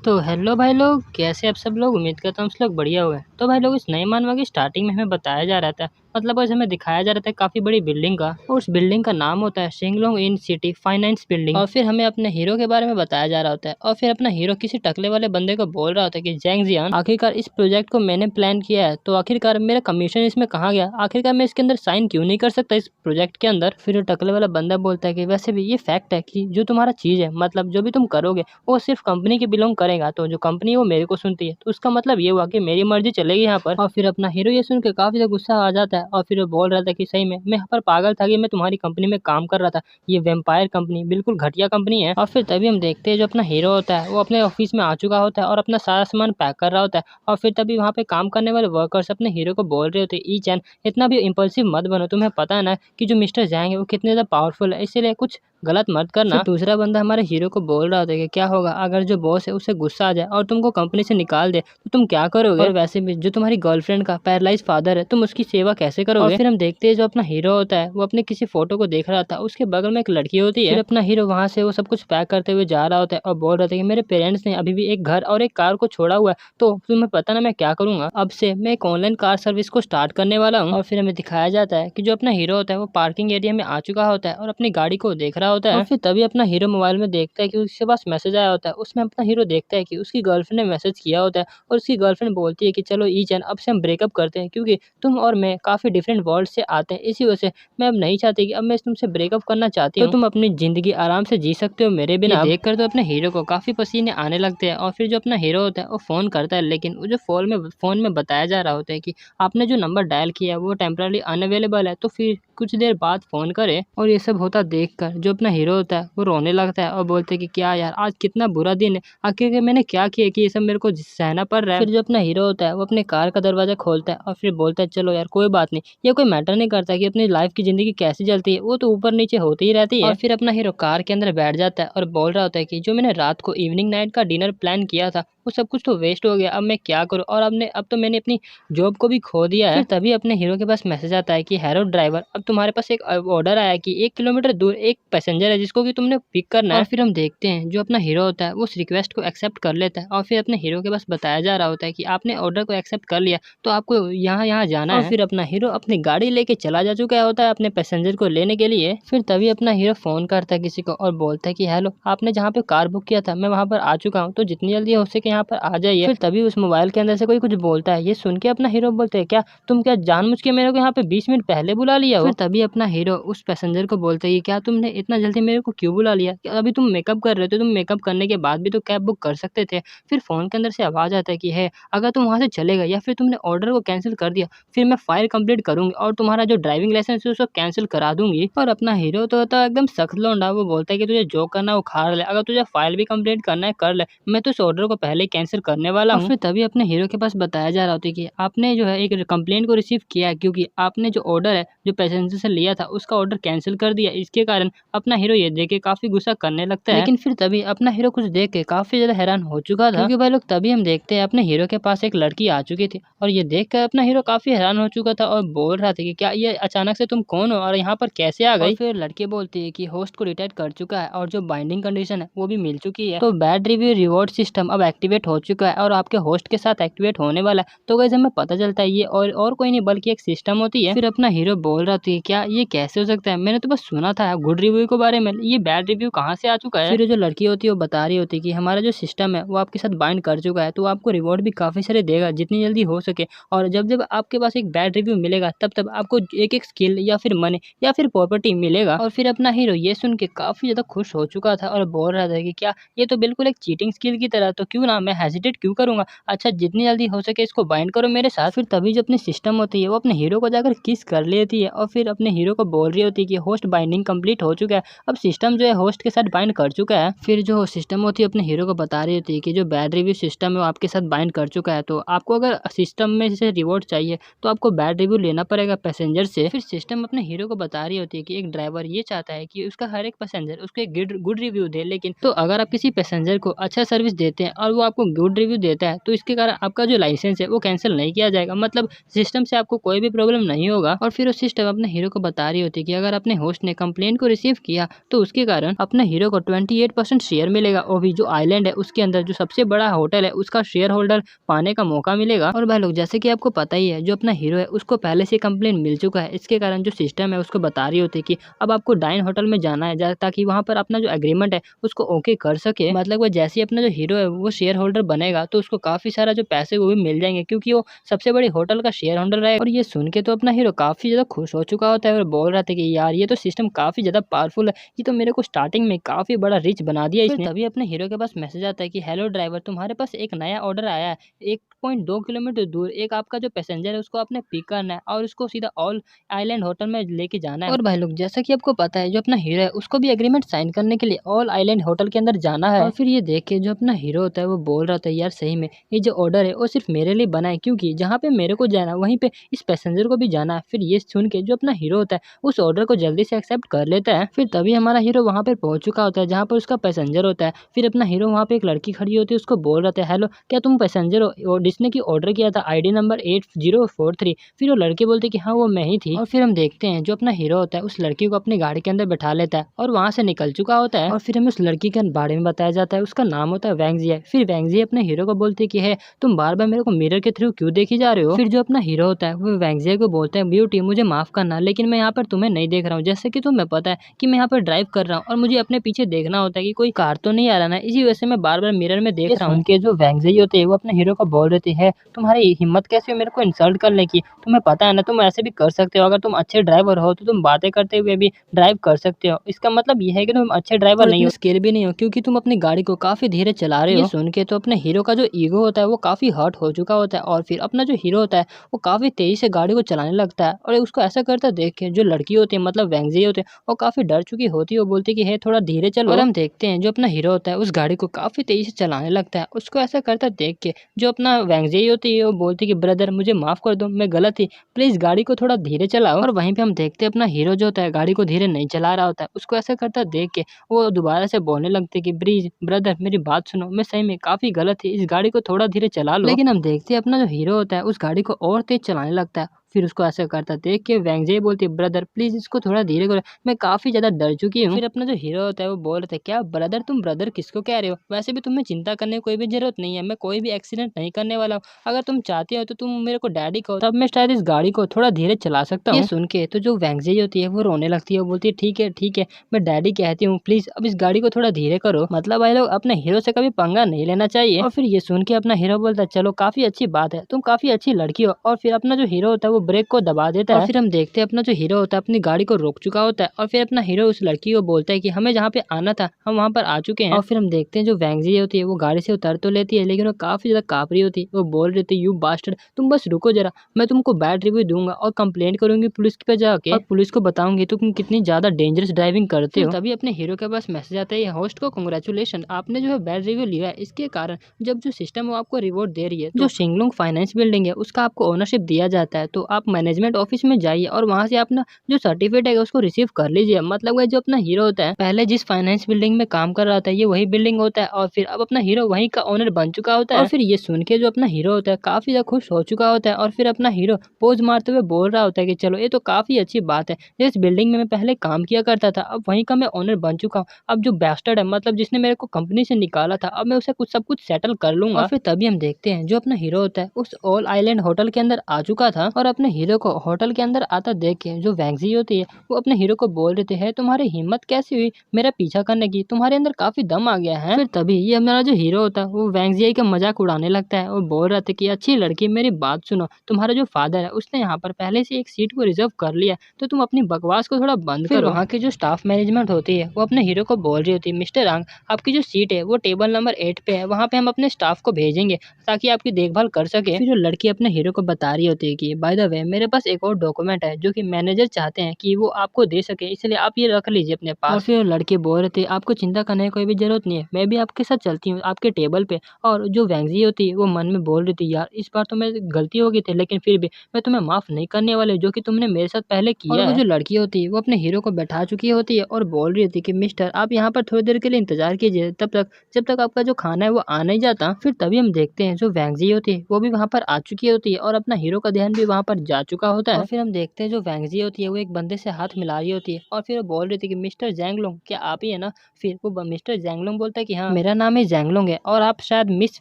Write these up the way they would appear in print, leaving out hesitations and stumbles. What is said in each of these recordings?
तो हेलो भाई लोग, कैसे आप सब लोग? उम्मीद करता हूँ सब लोग बढ़िया हुए। तो भाई लोग, इस नए मानवा की स्टार्टिंग में हमें बताया जा रहा था, मतलब आज हमें दिखाया जा रहा था काफी बड़ी बिल्डिंग का, और उस बिल्डिंग का नाम होता है शिंगलोंग इन सिटी फाइनेंस बिल्डिंग। और फिर हमें अपने हीरो के बारे में बताया जा रहा होता है, और फिर अपना हीरो किसी टकले वाले बंदे को बोल रहा होता है कि जैंग जियान, आखिरकार इस प्रोजेक्ट को मैंने प्लान किया है, तो आखिरकार मेरा कमीशन इसमें कहाँ गया? आखिरकार मैं इसके अंदर साइन क्यों नहीं कर सकता इस प्रोजेक्ट के अंदर? फिर वो टकले वाला बंदा बोलता है कि वैसे भी ये फैक्ट है कि जो तुम्हारा चीज है, मतलब जो भी तुम करोगे वो सिर्फ कंपनी के बिलोंग करेगा, तो जो कंपनी है वो मेरे को सुनती है, तो उसका मतलब ये हुआ कि मेरी मर्जी चलेगी यहाँ पर। और फिर अपना हीरो ये सुन के काफी ज्यादा गुस्सा आ जाता है, और फिर वो बोल रहा था कि सही में मैं यहाँ पर पागल था कि मैं तुम्हारी कंपनी में काम कर रहा था, ये वेम्पायर कंपनी बिल्कुल घटिया कंपनी है। और फिर तभी हम देखते हैं जो अपना हीरो होता है वो अपने ऑफिस में आ चुका होता है और अपना सारा सामान पैक कर रहा होता है। और फिर तभी वहाँ पे काम करने वाले वर्कर्स अपने हीरो को बोल रहे होते हैं, ई चैन इतना भी इम्पल्सिव मत बनो, तुम्हें पता है ना कि जो मिस्टर जैंग है वो कितने ज्यादा पावरफुल है, इसीलिए कुछ गलत मत करना। फिर दूसरा बंदा हमारे हीरो को बोल रहा होता है कि क्या होगा अगर जो बॉस है उसे गुस्सा आ जाए और तुमको कंपनी से निकाल दे, तो तुम क्या करोगे? और वैसे भी जो तुम्हारी गर्लफ्रेंड का पैरालाइज फादर है, तुम उसकी सेवा कैसे करोगे? और फिर हम देखते हैं जो अपना हीरो होता है वो अपने किसी फोटो को देख रहा था, उसके बगल में एक लड़की होती है। फिर अपना हीरो वहां से वो सब कुछ पैक करते हुए जा रहा होता है और बोल रहा था कि मेरे पेरेंट्स ने अभी भी एक घर और एक कार को छोड़ा हुआ है, तो तुम्हें पता ना मैं क्या करूंगा, अब से मैं एक ऑनलाइन कार सर्विस को स्टार्ट करने वाला हूँ। और फिर हमें दिखाया जाता है कि जो अपना हीरो होता है वो पार्किंग एरिया में आ चुका होता है और अपनी गाड़ी को देख रहा होता है। और फिर तभी अपना हीरो मोबाइल में देखता है कि उसके पास मैसेज आया होता है, उसमें अपना हीरो देखता है कि उसकी गर्लफ्रेंड ने मैसेज किया होता है, और उसकी गर्लफ्रेंड बोलती है कि चलो ई चैन अब से हम ब्रेकअप करते हैं, क्योंकि तुम और मैं काफी डिफरेंट वर्ल्ड से आते हैं, इसी वजह से मैं अब नहीं चाहती कि अब मैं तुमसे ब्रेकअप करना चाहती हूँ, तो तुम अपनी जिंदगी आराम से जी सकते हो मेरे बिना। ये देखकर तो अपने हीरो को काफी पसीने आने लगते हैं, और फिर जो अपना हीरो होता है वो फोन करता है, लेकिन वो जो फोन में बताया जा रहा होता है कि आपने जो नंबर डायल किया है वो टेम्पररी अनअवेलेबल है, तो फिर कुछ देर बाद फोन करे। और ये सब होता देखकर जो अपना हीरो होता है वो रोने लगता है और बोलते हैं कि क्या यार, आज कितना बुरा दिन है, आखिर मैंने क्या किया कि ये सब मेरे को सहना पड़ रहा है। फिर जो अपना हीरो होता है वो अपने कार का दरवाजा खोलता है और फिर बोलता है चलो यार कोई बात नहीं, ये कोई मैटर नहीं करता कि अपनी लाइफ की जिंदगी कैसी चलती है, वो तो ऊपर नीचे होती ही रहती है। और फिर अपना हीरो कार के अंदर बैठ जाता है और बोल रहा होता है कि जो मैंने रात को इवनिंग नाइट का डिनर प्लान किया था वो सब कुछ तो वेस्ट हो गया, अब मैं क्या करूँ, और अब तो मैंने अपनी जॉब को भी खो दिया है। फिर तभी अपने हीरो के पास मैसेज आता है कि हेलो ड्राइवर, अब तुम्हारे पास एक ऑर्डर आया है कि 1 किलोमीटर दूर एक पैसेंजर है जिसको कि तुमने पिक करना है। और फिर हम देखते हैं जो अपना हीरो होता है वो उस रिक्वेस्ट को एक्सेप्ट कर लेता है, और फिर अपने हीरो के पास बताया जा रहा होता है कि आपने ऑर्डर को एक्सेप्ट कर लिया, तो आपको यहाँ यहाँ जाना है। और फिर अपना हीरो अपनी गाड़ी लेके चला जा चुका होता है अपने पैसेंजर को लेने के लिए। फिर तभी अपना हीरो फोन करता है किसी को और बोलता है कि हेलो, आपने जहाँ पे कार बुक किया था मैं वहाँ पर आ चुका हूँ, तो जितनी जल्दी हो सके यहाँ पर आ जाइए। फिर तभी उस मोबाइल के अंदर से कोई कुछ बोलता है, ये सुन के अपना हीरो बोलते है क्या तुम क्या जानबूझ के मेरे को यहाँ पे 20 मिनट पहले बुला लिया हो? फिर तभी अपना हीरो उस पैसेंजर को बोलते है कि क्या तुमने इतना जल्दी मेरे को क्यों बुला लिया, क्या अभी तुम मेकअप कर रहे थे, तुम मेकअप करने के बाद भी तो कैब बुक कर सकते थे। फिर फोन के अंदर से आवाज आता है कि है, अगर तुम वहां से चले गए या फिर तुमने ऑर्डर को कैंसिल कर दिया, फिर मैं फाइल कंप्लीट करूंगी और तुम्हारा जो ड्राइविंग लाइसेंस है उसको कैंसिल करा दूंगी। और अपना हीरो तो होता है एकदम सख्त लौंडा, वो बोलता है कि तुझे जो करना है वो उखाड़ ले, अगर तुझे फाइल भी कंप्लीट करना है कर ले, मैं तो इस ऑर्डर को पहले ही कैंसिल करने वाला हूँ। फिर तभी अपने हीरो के पास बताया जा रहा होता है कि आपने जो है एक कंप्लेंट को रिसीव किया है, क्योंकि आपने जो ऑर्डर है जो पैसेंजर से लिया था उसका ऑर्डर कैंसिल कर दिया, इसके कारण अपना हीरो ये देख के काफी गुस्सा करने लगता है। लेकिन फिर तभी अपना हीरो कुछ देख के काफी ज्यादा हैरान हो चुका था, क्योंकि भाई लोग तभी हम देखते हैं अपने हीरो के पास एक लड़की आ चुकी थी, और ये देख कर अपना हीरो काफी हैरान हो चुका था और बोल रहा था कि क्या ये अचानक से तुम कौन हो और यहाँ पर कैसे आ गई? फिर लड़की बोलती है कि होस्ट को रिटायर कर चुका है और जो बाइंडिंग कंडीशन है वो भी मिल चुकी है, तो बैड रिव्यू रिवॉर्ड सिस्टम अब एक्टिवेट हो चुका है और आपके होस्ट के साथ एक्टिवेट होने वाला है। तो गाइस हमें पता चलता है ये और कोई नहीं बल्कि एक सिस्टम होती है। फिर अपना हीरो बोल रहा था क्या ये कैसे हो सकता है, मैंने तो बस सुना था गुड रिव्यू के बारे में, ये बैड रिव्यू कहाँ से आ चुका है? फिर जो लड़की होती है वो बता रही होती है कि हमारा जो सिस्टम है वो आपके साथ बाइंड कर चुका है, तो आपको रिवॉर्ड भी काफी सारे देगा जितनी जल्दी हो सके, और जब जब आपके पास एक बैड रिव्यू मिलेगा तब तब आपको एक एक स्किल या फिर मनी या फिर प्रॉपर्टी मिलेगा। और फिर अपना हीरो ये सुन के काफी ज्यादा खुश हो चुका था और बोल रहा था कि क्या ये तो बिल्कुल एक चीटिंग स्किल की तरह, तो क्यों ना मैं हेजिटेट क्यों करूंगा, अच्छा जितनी जल्दी हो सके इसको बाइंड करो मेरे साथ। फिर तभी जो अपनी सिस्टम होती है वो अपने हीरो को जाकर किस कर लेती है और फिर अपने हीरो को बोल रही होती है कि होस्ट बाइंडिंग कंप्लीट हो चुका है, अब सिस्टम जो है होस्ट के साथ बाइंड कर चुका है। फिर जो सिस्टम होती है अपने हीरो को बता रही होती है कि जो बैड रिव्यू सिस्टम है वो आपके साथ बाइंड कर चुका है, तो आपको अगर सिस्टम में से रिवॉर्ड चाहिए तो आपको बैड रिव्यू लेना पड़ेगा पैसेंजर से। फिर सिस्टम अपने हीरो को बता रही होती है कि एक ड्राइवर ये चाहता है कि उसका हर एक पैसेंजर उसको एक गुड रिव्यू दे, लेकिन तो अगर आप किसी पैसेंजर को अच्छा सर्विस देते हैं और वो आपको गुड रिव्यू देता है तो इसके कारण आपका जो लाइसेंस है वो कैंसिल नहीं किया जाएगा, मतलब सिस्टम से आपको कोई भी प्रॉब्लम नहीं होगा। और फिर वो सिस्टम अपने हीरो को बता रही होती है कि अगर अपने होस्ट ने कंप्लेंट को रिसीव किया तो उसके कारण अपने हीरो को 28% शेयर मिलेगा, और भी जो आइलैंड है उसके अंदर जो सबसे बड़ा होटल है उसका शेयर होल्डर पाने का मौका मिलेगा। और भाई लोग जैसे कि आपको पता ही है जो अपना हीरो है उसको पहले से कंप्लेंट मिल चुका है, इसके कारण जो सिस्टम है उसको बता रही होती है कि अब आपको डाइन होटल में जाना है ताकि वहां पर अपना जो एग्रीमेंट है उसको ओके कर सके। मतलब वो जैसे ही अपना जो हीरो है वो शेयर होल्डर बनेगा तो उसको काफी सारा जो पैसे वो भी मिल जाएंगे, क्योंकि वो सबसे बड़ी होटल का शेयर होल्डर है। और ये सुन के तो अपना हीरो काफी ज्यादा खुश हो चुका होता है और बोल रहा था कि यार ये तो सिस्टम काफी ज्यादा पावरफुल है, ये तो मेरे को स्टार्टिंग में काफी बड़ा रिच बना दिया इसने। तभी अपने हीरो के पास मैसेज आता है कि हेलो ड्राइवर, तुम्हारे पास एक नया ऑर्डर आया है। 1.2 किलोमीटर दूर एक आपका जो पैसेंजर है उसको आपने पिक करना है और उसको सीधा ऑल आइलैंड होटल में लेके जाना है। और भाई लोग जैसा कि आपको पता है जो अपना हीरो है उसको भी एग्रीमेंट साइन करने के लिए ऑल आइलैंड होटल के अंदर जाना है। और फिर ये देख के जो अपना हीरो होता है वो बोल रहा था यार सही में ये जो ऑर्डर है वो सिर्फ मेरे लिए बना है, क्योंकि जहाँ पे मेरे को जाना है वहीं पे इस पैसेंजर को भी जाना है। फिर ये सुन के जो अपना हीरो होता है उस ऑर्डर को जल्दी से एक्सेप्ट कर लेता है। फिर तभी हमारा हीरो वहाँ पे पहुंच चुका होता है जहाँ पर उसका पैसेंजर होता है। फिर अपना हीरो वहाँ पे एक लड़की खड़ी होती है, उसको बोल रहा था हेलो क्या तुम पैसेंजर हो जिसने की ऑर्डर किया था आईडी नंबर 8043। फिर वो लड़की बोलती कि हाँ वो मैं ही थी। और फिर हम देखते हैं जो अपना हीरो होता है उस लड़की को अपनी गाड़ी के अंदर बैठा लेता है और वहाँ से निकल चुका होता है। और फिर हमें उस लड़की के बारे में बताया जाता है, उसका नाम होता है वैंगजिया। फिर वैंगजिया अपने हीरो को बोलती है कि है तुम बार बार मेरे को मिरर के थ्रू क्यों देखी जा रहे हो। फिर जो अपना हीरो होता है वो वैंगजिया को बोलता है ब्यूटी मुझे माफ करना लेकिन मैं यहाँ पर तुम्हें नहीं देख रहा हूँ, जैसे कि तुम्हें पता है कि मैं यहाँ पर ड्राइव कर रहा हूँ और मुझे अपने पीछे देखना होता है कि कोई कार तो नहीं आ रहा ना, इसी वजह से मैं बार बार मिरर में देख रहा हूँ। उनके जो वैंगजिया होते हैं वो अपने हीरो को बोल देते हैं तुम्हारी हिम्मत कैसे हुई मेरे को इंसल्ट करने की, तुम्हें पता है ना तुम ऐसे भी कर सकते हो, अगर तुम अच्छे ड्राइवर हो तो तुम बातें करते हुए भी ड्राइव कर सकते हो। इसका मतलब ये है कि तुम अच्छे ड्राइवर नहीं हो, स्किल भी नहीं हो, क्योंकि तुम अपनी गाड़ी को काफी धीरे चला रहे हो। ये सुन के तो अपने हीरो का जो ईगो होता है वो काफी हर्ट हो चुका होता है और फिर अपना जो हीरो होता है वो काफी तेजी से गाड़ी को चलाने लगता है। और उसको ऐसा करता देख के जो लड़की होती है मतलब वैंगजी होते हैं वो काफी डर चुकी होती है, वो बोलती कि है थोड़ा धीरे चलो। और हम देखते हैं जो अपना हीरो होता है उस गाड़ी को काफी तेजी से चलाने लगता है। उसको ऐसा करता देख के जो अपना वैंगजी होती है वो बोलती कि ब्रदर मुझे माफ कर दो, मैं गलत थी, प्लीज गाड़ी को थोड़ा धीरे चलाओ। और वहीं पे हम देखते हैं अपना हीरो जो होता है गाड़ी को धीरे नहीं चला रहा होता है, उसको ऐसा करता देख के वो दोबारा से बोलने लगते कि ब्रीज ब्रदर मेरी बात सुनो, मैं सही में काफी गलत थी, इस गाड़ी को थोड़ा धीरे चला लो। लेकिन हम देखते हैं अपना जो हीरो होता है उस गाड़ी को और तेज चलाने लगता है। फिर उसको ऐसा करता देख के वैंगजे बोलती ब्रदर प्लीज इसको थोड़ा धीरे करो, मैं काफी ज्यादा डर चुकी हूँ। फिर अपना जो हीरो होता है वो बोल रहे थे क्या ब्रदर तुम ब्रदर किसको कह रहे हो, वैसे भी तुम्हें चिंता करने की कोई भी जरूरत नहीं है, मैं कोई भी एक्सीडेंट नहीं करने वाला हूँ, अगर तुम चाहते हो तो तुम मेरे को डैडी कहो, तब मैं शायद इस गाड़ी को थोड़ा धीरे चला सकता हूँ। ये सुन के तो जो वैंगजे होती है वो रोने लगती है, वो बोलती है ठीक है मैं डैडी कहती हूँ, प्लीज अब इस गाड़ी को थोड़ा धीरे करो। मतलब भाई लोग अपने हीरो से कभी पंगा नहीं लेना चाहिए। और फिर ये सुन के अपना हीरो बोलता है चलो काफी अच्छी बात है, तुम काफी अच्छी लड़की हो। और फिर अपना जो हीरो होता है वो ब्रेक को दबा देता है। और फिर हम देखते हैं अपना जो हीरो होता है अपनी गाड़ी को रोक चुका होता है और फिर अपना हीरो उस लड़की को बोलता है कि हमें जहाँ पे आना था हम वहाँ पर आ चुके हैं। और फिर हम देखते हैं जो वैंगजी होती है वो गाड़ी से उतर तो लेती है लेकिन वो काफी ज्यादा कांप रही होती है, वो बोल रही थी यू बास्टर्ड तुम बस रुको जरा, मैं तुमको बैड रिव्यू दूंगा और कंप्लेंट करूंगी पुलिस पे जाके, और पुलिस को बताऊंगी तुम कितनी ज्यादा डेंजरस ड्राइविंग करते हो। तभी अपने हीरो के पास मैसेज आता है होस्ट को कांग्रेचुलेशन आपने जो है बैड रिव्यू लिया है, इसके कारण जब जो सिस्टम वो आपको रिवॉर्ड दे रही है जो शिंगलुंग फाइनेंस बिल्डिंग है उसका आपको ओनरशिप दिया जाता है, तो आप मैनेजमेंट ऑफिस में जाइए और वहाँ से अपना जो सर्टिफिकेट है उसको रिसीव कर लीजिए। मतलब जो अपना हीरो होता है पहले जिस फाइनेंस बिल्डिंग में काम कर रहा था ये वही बिल्डिंग होता है और फिर अब अपना हीरो वहीं का ओनर बन चुका होता है। और फिर ये सुन के जो अपना हीरो होता है काफी ज्यादा खुश हो चुका होता है और फिर अपना हीरो पोज मारते हुए बोल रहा होता है कि चलो ये तो काफी अच्छी बात है, जिस बिल्डिंग में मैं पहले काम किया करता था अब वहीं का मैं ओनर बन चुका हूँ, अब जो बैस्टर्ड है मतलब जिसने मेरे को कंपनी से निकाला था अब मैं उसे कुछ सब कुछ सेटल कर लूंगा। और फिर तभी हम देखते हैं जो अपना हीरो होता है उस ऑल आइलैंड होटल के अंदर आ चुका था और अपने हीरो को होटल के अंदर आता देख के जो वैंगजी होती है वो अपने हीरो को बोल रहे थे तुम्हारी हिम्मत कैसी हुई मेरा पीछा करने की, तुम्हारे अंदर काफी दम आ गया है। फिर तभी ये हमारा जो हीरो होता है वो वैंगजी का मजाक उड़ाने लगता है, वो बोल रहा था कि अच्छी लड़की मेरी बात सुनो, तुम्हारा जो फादर है उसने यहाँ पर पहले से एक सीट को रिजर्व कर लिया तो तुम अपनी बकवास को थोड़ा बंद करो। वहाँ की जो स्टाफ मैनेजमेंट होती है वो अपने हीरो को बोल रही होती है मिस्टर आंग आपकी जो सीट है वो टेबल नंबर 8 पे है, वहाँ पे हम अपने स्टाफ को भेजेंगे ताकि आपकी देखभाल कर सके। फिर जो लड़की अपने हीरो को बता रही होती है कि बाय द द वे मेरे पास एक और डॉक्यूमेंट है जो कि मैनेजर चाहते हैं कि वो आपको दे सके, इसलिए आप ये रख लीजिए अपने पास। और फिर लड़के बोल रहे थे आपको चिंता करने की कोई भी जरूरत नहीं है, मैं भी आपके साथ चलती हूँ आपके टेबल पे। और जो वैंगजी होती है वो मन में बोल रही थी यार इस बार तो मैं गलती हो गई थी, लेकिन फिर भी मैं तुम्हें माफ नहीं करने वाले जो कि तुमने मेरे साथ पहले किया है। और वो जो लड़की होती है वो अपने हीरो को बैठा चुकी होती है और बोल रही थी कि मिस्टर आप यहाँ पर थोड़ी देर के लिए इंतजार कीजिए, तब तक जब तक आपका जो खाना है वो आ नहीं जाता। फिर तभी हम देखते हैं जो वैंगजी होती है वो भी वहाँ पर आ चुकी होती है और अपना हीरो का ध्यान भी वहाँ पर जा चुका होता है। और फिर हम देखते हैं जो वैंगजी होती है वो एक बंदे से हाथ मिला रही होती है और फिर वो बोल रही थी कि मिस्टर जैंगलोंग क्या आप ही है ना। फिर वो मिस्टर जैंगलोंग बोलता है कि हाँ मेरा नाम है जैंगलोंग है और आप शायद मिस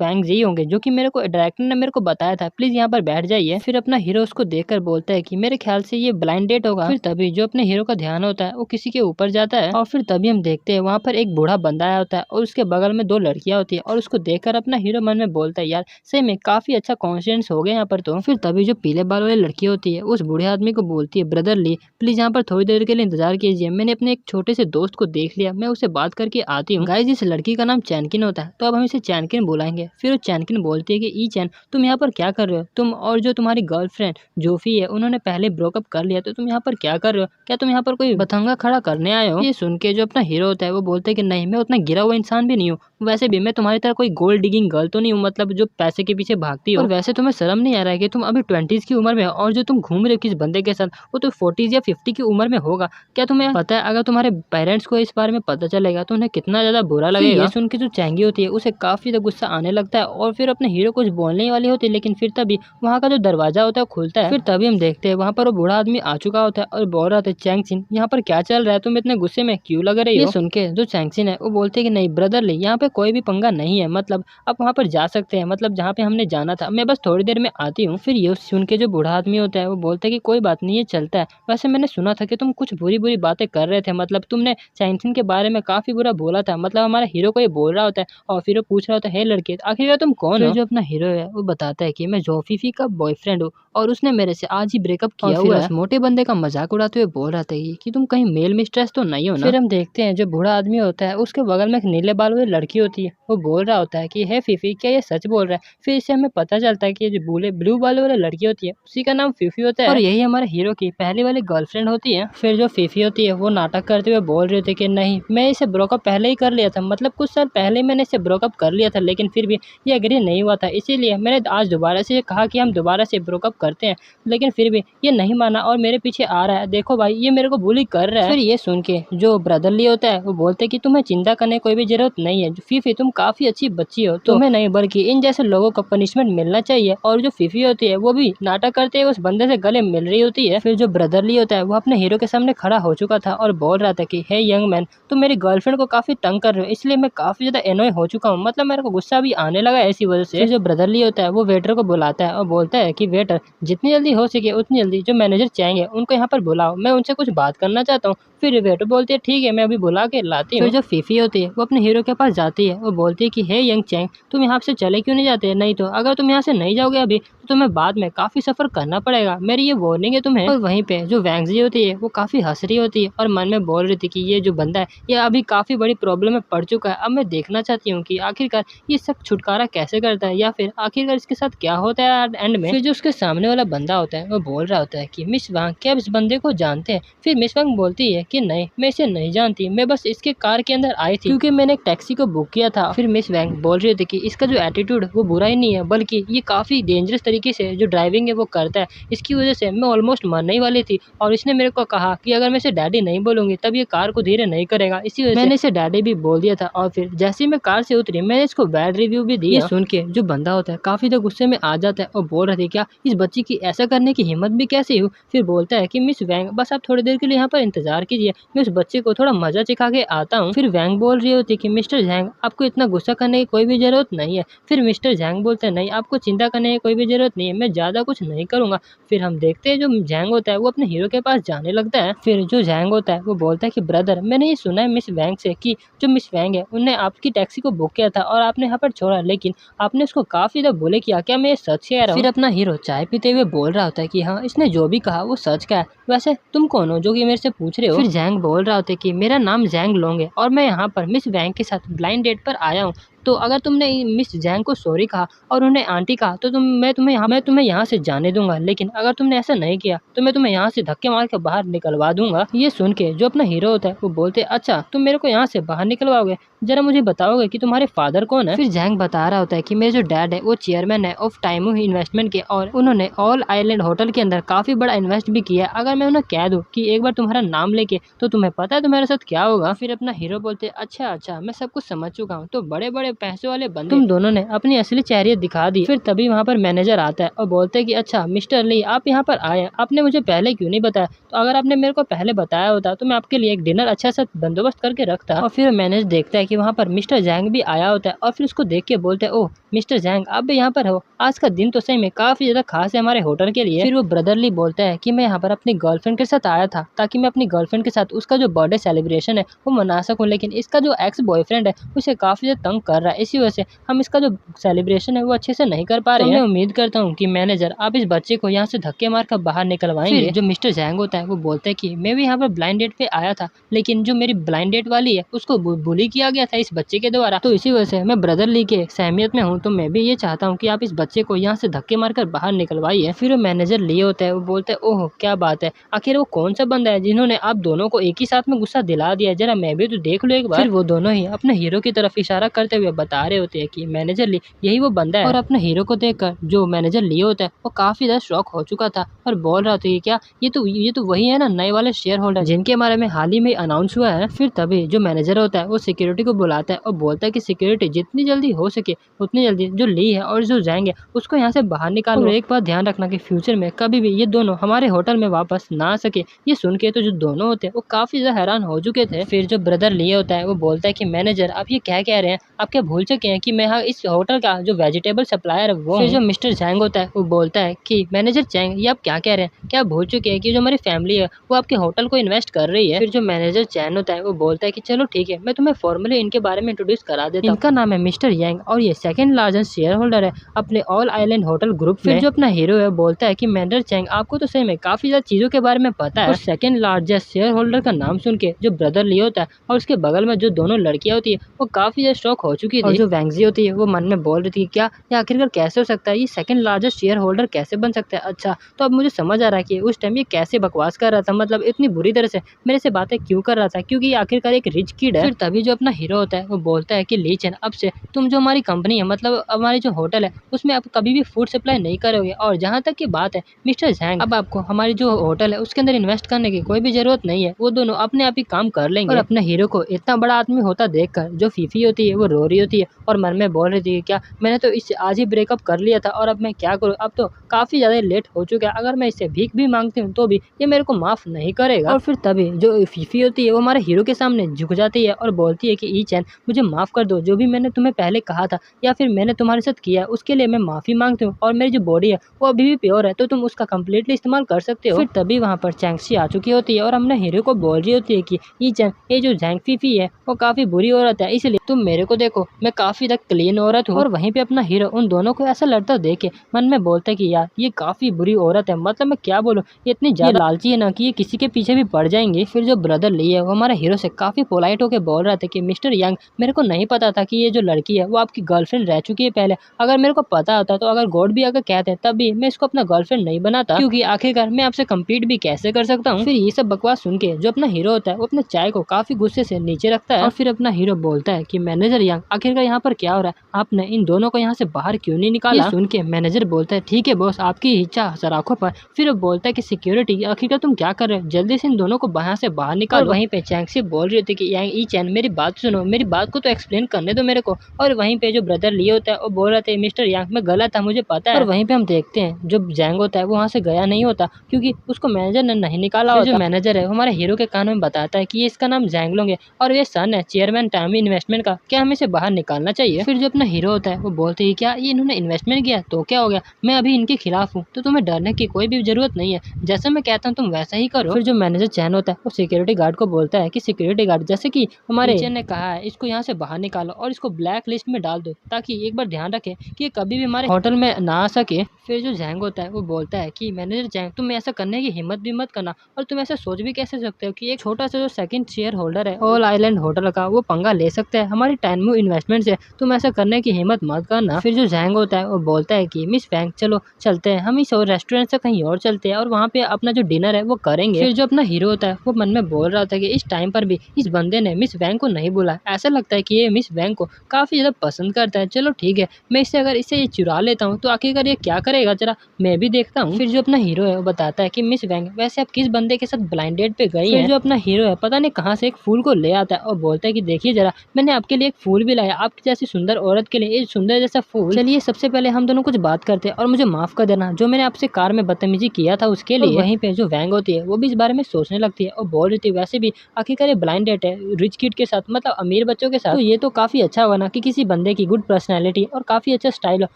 वैंगजी होंगे जो कि मेरे को डायरेक्टर ने मेरे को बताया था, प्लीज यहाँ पर बैठ जाइए। फिर अपना हीरो उसको देखकर बोलता है कि मेरे ख्याल से ये ब्लाइंड डेट होगा। फिर तभी जो अपने हीरो का ध्यान होता है वो किसी के ऊपर जाता है और फिर तभी हम देखते हैं वहाँ पर एक बूढ़ा बंदा आया होता है और उसके बगल में दो लड़कियां होती है और उसको देखकर अपना हीरो मन में बोलता है यार सही में काफी अच्छा कॉन्फिडेंस हो गया यहाँ पर तो। फिर तभी जो पीले बाल वाली लड़की होती है उस बूढ़े आदमी को बोलती है ब्रदर ली प्लीज यहाँ पर थोड़ी देर के लिए इंतजार कीजिए, मैंने अपने एक छोटे से दोस्त को देख लिया, मैं उसे बात करके आती हूँ। गाइस इस लड़की का नाम चैनकिन होता है तो अब हम इसे चैनकिन बुलाएंगे। फिर वो चैनकिन बोलती है कि ई चैन तुम यहाँ पर क्या कर रहे हो, तुम और जो तुम्हारी गर्लफ्रेंड जोफी है उन्होंने पहले ब्रोकअप कर लिया तो तुम यहाँ पर क्या कर रहे हो, क्या तुम यहाँ पर कोई बतंगा खड़ा करने आए हो। ये सुन के जो अपना हीरो होता है वो बोलते हैं कि नहीं मैं उतना गिरा हुआ इंसान भी नहीं हूँ, वैसे भी मैं तुम्हारी तरह कोई गोल्ड डिगिंग गर्ल तो नहीं हूँ, मतलब जो पैसे के पीछे भागती हो। और वैसे तुम्हें शर्म नहीं आ रहा है कि तुम अभी 20s की उम्र में हो और जो तुम घूम रहे हो किस बंदे के साथ वो तो 40s या 50 की उम्र में होगा। क्या तुम्हें पता है अगर तुम्हारे पेरेंट्स को इस बारे में पता चलेगा तो उन्हें कितना ज्यादा बुरा लगेगा। ये सुन के जो चैंगी होती है उसे काफी ज्यादा गुस्सा आने लगता है और फिर अपने हीरो कुछ बोलने ही वाली होती है, लेकिन फिर तभी वहाँ का जो दरवाजा होता है वो खुलता है। फिर तभी हम देखते हैं वहाँ पर वो बूढ़ा आदमी आ चुका होता है और बोल रहा था चैंगसिन यहाँ पर क्या चल रहा है, तुम इतने गुस्से में क्यों लग रही हो। ये सुन के जो चैंगसिन है वो बोलते कि नहीं ब्रदरली यहाँ पे कोई भी पंगा नहीं है, मतलब आप वहाँ पर जा सकते हैं, मतलब जहाँ पे हमने जाना था मैं बस थोड़ी देर में आती हूँ। फिर ये सुन के जो बूढ़ा आदमी होता है वो बोलता है कि कोई बात नहीं ये चलता है, वैसे मैंने सुना था कि तुम कुछ बुरी बुरी बातें कर रहे थे, मतलब तुमने चैंगसिन के बारे में काफी बुरा बोला था, मतलब हमारा हीरो को ये बोल रहा होता है और फिर वो पूछ रहा होता है हे लड़के आखिर तुम कौन हो। जो अपना हीरो है वो बताता है कि मैं जोफीफी का बॉयफ्रेंड हूँ और उसने मेरे से आज ही ब्रेकअप किया हुआ है। मोटे बंदे का मजाक उड़ाते हुए बोल रहा था कि तुम कहीं मेल मिस्ट्रेस तो नहीं हो ना। फिर हम देखते हैं जो बूढ़ा आदमी होता है उसके बगल में एक नीले बाल वाली लड़की होती है, वो बोल रहा होता है कि हे फीफी क्या ये सच बोल रहा है। फिर इससे हमें पता चलता है कि जो ब्लू बाल वाली लड़की होती है उसी का नाम फीफी होता है और यही हमारे हीरो की पहली वाली गर्लफ्रेंड होती है। फिर जो फीफी होती है वो नाटक करते हुए बोल रही थी कि नहीं मैं इसे ब्रोकअप पहले ही कर लिया था, मतलब कुछ साल पहले मैंने इसे ब्रोकअप कर लिया था, लेकिन फिर भी ये एग्री नहीं हुआ था, इसीलिए मैंने आज दोबारा से कहा कि हम दोबारा से ब्रोकअप करते हैं, लेकिन फिर भी ये नहीं माना और मेरे पीछे आ रहा है, देखो भाई ये मेरे को बुली कर रहा है। फिर ये सुन के जो ब्रदरली होता है वो बोलते कि तुम्हें चिंता करने कोई भी जरूरत नहीं है, फीफी तुम काफी अच्छी बच्ची हो, तुम्हें नहीं बल्कि इन जैसे लोगों को पनिशमेंट मिलना चाहिए। और जो फीफी होती है वो भी नाटक करते हुए उस बंदे से गले मिल रही होती है। फिर जो ब्रदरली होता है वो अपने हीरो के सामने खड़ा हो चुका था और बोल रहा था कि हे यंग मैन तुम मेरी गर्लफ्रेंड को काफी तंग कर रहे हो, इसलिए मैं काफी ज्यादा एनॉय हो चुका हूँ, मतलब मेरे को गुस्सा भी आने लगा है इसी वजह से। फिर जो ब्रदरली होता है वो वेटर को बुलाता है और बोलता है कि वेटर जितनी जल्दी हो सके उतनी जल्दी जो मैनेजर चाहेंगे उनको यहाँ पर बुलाओ, मैं उनसे कुछ बात करना चाहता हूँ। फिर वेटर बोलती है ठीक है मैं अभी बुला के लाती हूँ। फिर जो फीफी होती है वो अपने हीरो के पास जाती है, वो बोलती है कि हे यंग चैंग तुम यहाँ से चले क्यों नहीं जाते, नहीं तो अगर तुम यहाँ से नहीं जाओगे अभी तो तुम्हें बाद में काफी सफर करना पड़ेगा, मेरी ये वार्निंग है तुम्हें। और वहीं पे जो वैंगजी होती है वो काफी हंस रही होती है और मन में बोल रही थी कि ये जो बंदा है ये अभी काफी बड़ी प्रॉब्लम में पड़ चुका है, अब मैं देखना चाहती हूँ कि आखिरकार ये सब छुटकारा कैसे करता है या फिर आखिरकार इसके साथ क्या होता है एंड में। फिर जो उसके सामने वाला बंदा होता है वो बोल रहा होता है कि मिस वांग क्या आप इस बंदे को जानते हैं। फिर मिस वांग बोलती है कि नहीं मैं इसे नहीं जानती, मैं बस इसके कार के अंदर आई थी क्योंकि मैंने एक टैक्सी को बुक किया था। फिर मिस वांग बोल रही थी कि इसका जो एटीट्यूड वो बुरा ही नहीं है बल्कि ये काफी डेंजरस तरीके से जो ड्राइविंग है वो करता है, इसकी वजह से मैं ऑलमोस्ट मरने ही वाली थी और इसने मेरे को कहा कि अगर मैं इसे डैडी नहीं बोलूंगी तब ये कार को धीरे नहीं करेगा, इसी वजह से मैंने इसे डैडी भी बोल दिया था। और फिर जैसे ही मैं कार से उतरी मैंने इसको बैड रिव्यू भी दिया। ये सुन के जो बंदा होता है काफी ज्यादा गुस्से में आ जाता है और बोल रहा था क्या इस बच्ची की ऐसा करने की हिम्मत भी कैसे हुई। फिर बोलता है कि मिस वैंग बस आप थोड़ी देर के लिए यहाँ पर इंतजार कीजिए, मैं उस बच्चे को थोड़ा मजा चिखा के आता हूँ। फिर वैंग बोल रही होती कि मिस्टर झैंग आपको इतना गुस्सा करने की कोई भी जरूरत नहीं है। फिर मिस्टर झैंग बोलते हैं नहीं आपको चिंता करने की कोई भी जरूरत नहीं है, मैं ज्यादा कुछ नहीं करूंगा। फिर हम देखते हैं जो झैंग होता है वो अपने हीरो के पास जाने लगता है। फिर जो झैंग होता है वो बोलता है कि ब्रदर मैंने ये सुना है मिस वैंग से कि जो मिस वैंग है उन्होंने आपकी टैक्सी को बुक किया था और आपने यहाँ पर छोड़ा, लेकिन आपने उसको काफी ज्यादा बुले किया, क्या मैं ये सच कह रहा हूँ। फिर अपना हीरो चाय पीते हुए बोल रहा होता है कि हाँ इसने जो भी कहा वो सच का है, वैसे तुम कौन हो जो कि मेरे से पूछ रहे हो। फिर झैंग बोल रहा होता है कि मेरा नाम झैंग लोंग है और मैं यहाँ पर मिस वैंग के साथ ब्लाइंड डेट पर आया हूँ, तो अगर तुमने मिस जैंग को सॉरी कहा और उन्हें आंटी कहा तो मैं तुम्हें यहाँ से जाने दूंगा, लेकिन अगर तुमने ऐसा नहीं किया तो मैं तुम्हें यहाँ से धक्के मार के बाहर निकलवा दूंगा। ये सुन के जो अपना हीरो होता है वो बोलते अच्छा तुम मेरे को यहाँ से बाहर निकलवाओगे, जरा मुझे बताओगे कि तुम्हारे फादर कौन है। फिर जैंग बता रहा होता है कि मेरे जो डैड है वो चेयरमैन है ऑफ टाइमू इन्वेस्टमेंट के, और उन्होंने ऑल आइलैंड होटल के अंदर काफी बड़ा इन्वेस्ट भी किया है। अगर मैं उन्हें कह दूं कि एक बार तुम्हारा नाम लेके तो तुम्हें पता है तुम्हारे साथ क्या होगा। फिर अपना हीरो बोलते अच्छा अच्छा मैं सब कुछ समझ चुका हूँ, तो बड़े बड़े पैसे वाले बंदे तुम दोनों ने अपनी असली चेहरे दिखा दी। फिर तभी वहाँ पर मैनेजर आता है और बोलते है कि अच्छा मिस्टर ली आप यहाँ पर आए, आपने मुझे पहले क्यों नहीं बताया, तो अगर आपने मेरे को पहले बताया होता तो मैं आपके लिए एक डिनर अच्छा सा बंदोबस्त करके रखता। और फिर मैनेजर देखता है कि वहाँ पर मिस्टर जैंग भी आया होता है और फिर उसको देख के बोलते हैं ओह मिस्टर जैंग आप भी यहाँ पर हो, आज का दिन तो सही में काफी ज्यादा खास है हमारे होटल के लिए। फिर वो ब्रदरली बोलता है कि मैं यहाँ पर अपनी गर्लफ्रेंड के साथ आया था ताकि मैं अपनी गर्लफ्रेंड के साथ उसका जो बर्थडे सेलिब्रेशन है वो मना सकूं, लेकिन इसका जो एक्स बॉयफ्रेंड है उसे काफी ज्यादा तंग कर रहा है, इसी वजह से हम इसका जो सेलिब्रेशन है वो अच्छे से नहीं कर पा रहे हैं। मैं उम्मीद करता हूँ कि मैनेजर आप इस बच्चे को यहाँ से धक्के मार कर बाहर निकलवाएंगे। फिर जो मिस्टर जैंग होता है वो बोलता है कि मैं भी यहाँ पर ब्लाइंड डेट पे आया था, लेकिन जो मेरी ब्लाइंड डेट वाली है उसको बुली किया गया था इस बच्चे के द्वारा, तो इसी वजह से मैं ब्रदर ली के सहमियत में हूँ, तो मैं भी ये चाहता हूँ कि आप इस बच्चे को यहाँ से धक्के मारकर बाहर निकलवाइए। फिर वो मैनेजर लिए होता है वो बोलता है ओह क्या बात है, आखिर वो कौन सा बंदा है जिन्होंने आप दोनों को एक ही साथ में गुस्सा दिला दिया, जरा मैं भी तो देख लूं एक बार। फिर वो दोनों ही अपने हीरो की तरफ इशारा करते हुए बता रहे होते हैं कि मैनेजर ली यही वो बंदा है। और अपने हीरो को देखकर जो मैनेजर लिए होता है वो काफी ज्यादा शॉक हो चुका था और बोल रहा था कि क्या ये तो वही है ना नए वाले शेयर होल्डर जिनके बारे में हाल ही में अनाउंस हुआ है। फिर तभी जो मैनेजर होता है वो सिक्योरिटी को बुलाता है और बोलता है कि सिक्योरिटी जितनी जल्दी हो सके उतनी जल्दी जो ली है और जो जाएंगे उसको यहाँ से बाहर निकालो। और एक बात ध्यान रखना कि फ्यूचर में कभी भी ये दोनों हमारे होटल में वापस ना आ सके। ये सुन के तो जो दोनों होते हैं वो काफी ज्यादा हैरान हो चुके थे। फिर जो ब्रदर लिए होता है वो बोलता है कि मैनेजर आप ये क्या कह रहे हैं, आप क्या भूल चुके हैं कि मैं यहाँ इस होटल का जो वेजिटेबल सप्लायर है वो। फिर जो मिस्टर जैंग होता है वो बोलता है कि मैनेजर जैंग ये आप क्या कह रहे हैं, क्या भूल चुके हैं कि जो हमारी फैमिली है वो आपके होटल को इन्वेस्ट कर रही है। फिर जो मैनेजर चैन होता है वो बोलता है कि चलो ठीक है मैं तुम्हें फॉर्मली इनके बारे में इंट्रोड्यूस करा देता हूँ, इनका नाम है मिस्टर यांग और ये सेकंड लार्जेस्ट शेयर होल्डर है अपने ऑल आइलैंड होटल ग्रुप। फिर जो अपना हीरो है बोलता है कि मैनेजर चैंग आपको तो सही में काफी ज्यादा चीजों के बारे में पता है। और सेकंड लार्जेस्ट शेयर होल्डर का नाम सुन के जो ब्रदर लियो होता है और उसके बगल में जो दोनों लड़कियां होती है वो काफी ज्यादा शॉक हो चुकी थी। और जो वैंगजी होती है वो मन में बोल रही थी क्या ये आखिरकार कैसे हो सकता है, ये सेकंड लार्जेस्ट शेयर होल्डर कैसे बन सकता है। अच्छा तो अब मुझे समझ आ रहा है कि उस टाइम ये कैसे बकवास कर रहा था, मतलब इतनी बुरी तरह से मेरे से बातें क्यों कर रहा था, क्योंकि आखिरकार एक रिच किड है। फिर तभी जो अपना हीरो होता है वो बोलता है कि ली चैन अब से तुम जो हमारी कंपनी है मतलब हमारी जो होटल है उसमें आप कभी भी फूड सप्लाई नहीं करोगे, और जहाँ तक की बात है मिस्टर जैंग अब आपको हमारी जो होटल है उसके अंदर इन्वेस्ट करने की कोई भी जरूरत नहीं है, वो दोनों अपने आप ही काम कर लेंगे। और अपने हीरो को इतना बड़ा आदमी होता देखकर जो फीफी होती है वो रो रही होती है और मन में बोल रही थी क्या मैंने तो इससे आज ही ब्रेकअप कर लिया था और अब मैं क्या करूँ, अब तो काफी ज्यादा लेट हो चुका है, अगर मैं इससे भीख भी मांगती हूँ तो भी ये मेरे को माफ नहीं करेगा। और फिर तभी जो फीफी होती है वो हमारे हीरो के सामने झुक जाती है और बोलती है कि ई चैन मुझे माफ कर दो, जो भी मैंने तुम्हें पहले कहा था या फिर मैंने तुम्हारे साथ किया उसके लिए मैं माफी मांगती हूँ, और मेरी जो बॉडी है वो अभी भी प्योर है तो तुम उसका कम्प्लीटली इस्तेमाल कर सकते हो। फिर तभी वहाँ पर चैंगसी आ चुकी होती है और हमने हीरो को बोल रही होती है कि ई चैन ये जो जैंग फीफी है वो काफी बुरी औरत है, इसलिए तुम मेरे को देखो मैं काफी तक क्लीन औरत हूँ। और वहीं पे अपना हीरो उन दोनों को ऐसा लड़ता देखे मन में बोलता है कि यार ये काफी बुरी औरत है, मतलब मैं क्या बोलूँ ये इतनी ज्यादा लालची है ना कि ये किसी के पीछे भी पड़ जाएंगे। फिर जो ब्रदर ली है वो हमारे हीरो से काफी पोलाइट होकर बोल रहा था कि मिस्टर यंग मेरे को नहीं पता था कि ये जो लड़की है वो आपकी गर्लफ्रेंड रह चुकी है पहले, अगर मेरे को पता होता तो अगर गॉड भी अगर कहते तब भी मैं इसको अपना गर्लफ्रेंड नहीं बनाता, क्योंकि आखिरकार मैं आपसे कम्पीट भी कैसे कर सकता हूँ। फिर ये सब बकवास सुन के जो अपना हीरो होता है वो अपने चाय को काफी गुस्से से नीचे रखता है और फिर अपना हीरो बोलता है कि मैनेजर यंग आखिरकार यहाँ पर क्या हो रहा है, आपने इन दोनों को यहाँ से बाहर क्यों नहीं निकाला। ये सुन के मैनेजर बोलता है ठीक है बॉस आपकी इच्छा सराखों पर। फिर वो बोलता है कि सिक्योरिटी आखिरकार तुम क्या कर रहे हो, जल्दी से इन दोनों को यहाँ से बाहर निकालो। वहीं पे चैंगसी बोल रही होती है कि यांग ई चैन मेरी बात सुनो, मेरी बात को तो एक्सप्लेन करने दो मेरे को। और वहीं पे जो ब्रदर लिए होता है वो बोल रहे थे मिस्टर यांग मैं गलत था मुझे पता है। और वहीं पे हम देखते हैं जो जैंग होता है वो वहाँ से गया नहीं होता क्योंकि उसको मैनेजर ने नहीं निकाला होता। जो मैनेजर है हमारे हीरो के कान में बताता है कि ये इसका नाम जैंगलोंग है और ये सन है चेयरमैन टाइमी इन्वेस्टमेंट का, क्या हमें इसे बाहर निकालना चाहिए। फिर जो अपना हीरो होता है वो बोलते हैं क्या ये इन्होंने इन्वेस्टमेंट किया तो क्या हो गया, मैं अभी इनके खिलाफ हूँ तो तुम्हें डरने की कोई भी जरूरत नहीं है, जैसा मैं कहता हूँ तुम वैसा ही करो। फिर जो मैनेजर चैन होता है वो सिक्योरिटी गार्ड को बोलता है कि सिक्योरिटी गार्ड जैसे कि हमारे चैन ने कहा है इसको यहाँ से बाहर निकालो और इसको ब्लैक लिस्ट में डाल दो ताकि एक बार ध्यान रखे कि ये कभी भी हमारे होटल में ना आ सके। फिर जो जैंग होता है वो बोलता है कि मैनेजर जैंग तुम ऐसा करने की हिम्मत भी मत करना, और तुम ऐसा सोच भी कैसे सकते हो कि एक छोटा सा जो सेकंड शेयर होल्डर है ऑल आइलैंड होटल का वो पंगा ले सकता है हमारी टाइमू इन्वेस्ट इन्वेस्टमेंट से तुम ऐसा करने की हिम्मत मत करना। फिर जो जैंग होता है वो बोलता है कि मिस वैंग चलो चलते हैं, हम इस और रेस्टोरेंट से कहीं और चलते हैं और वहाँ पे अपना जो डिनर है वो करेंगे। फिर जो अपना हीरो होता है वो मन में बोल रहा था कि इस टाइम पर भी इस बंदे ने मिस वैंग को नहीं बुलाया, ऐसा लगता है कि ये मिस वैंग को काफी ज्यादा पसंद करता है। चलो ठीक है, मैं इससे अगर इससे ये चुरा लेता हूँ तो आखिरकार ये क्या करेगा, जरा मैं भी देखता हूँ। फिर जो अपना हीरो है वो बताता है कि मिस वैंग वैसे आप किस बंदे के साथ ब्लाइंड डेट पे गई हैं? फिर जो अपना हीरो है पता नहीं कहाँ से एक फूल को ले आता है और बोलता है कि देखिए जरा, मैंने आपके लिए एक फूल भी लाया, आपकी जैसी सुंदर औरत के लिए एक सुंदर जैसा फूल। चलिए सबसे पहले हम दोनों कुछ बात करते हैं और मुझे माफ कर देना जो मैंने आपसे कार में बदतमीजी किया था उसके लिए। वहीं पे जो वैंग होती है वो भी इस बारे में सोचने लगती है और बोल रही थी वैसे भी आखिरकार ये ब्लाइंड डेट है रिच किड के साथ, मतलब अमीर बच्चों के साथ, तो ये तो काफी अच्छा होगा ना कि किसी बंदे की गुड पर्सनैलिटी और काफी अच्छा स्टाइल हो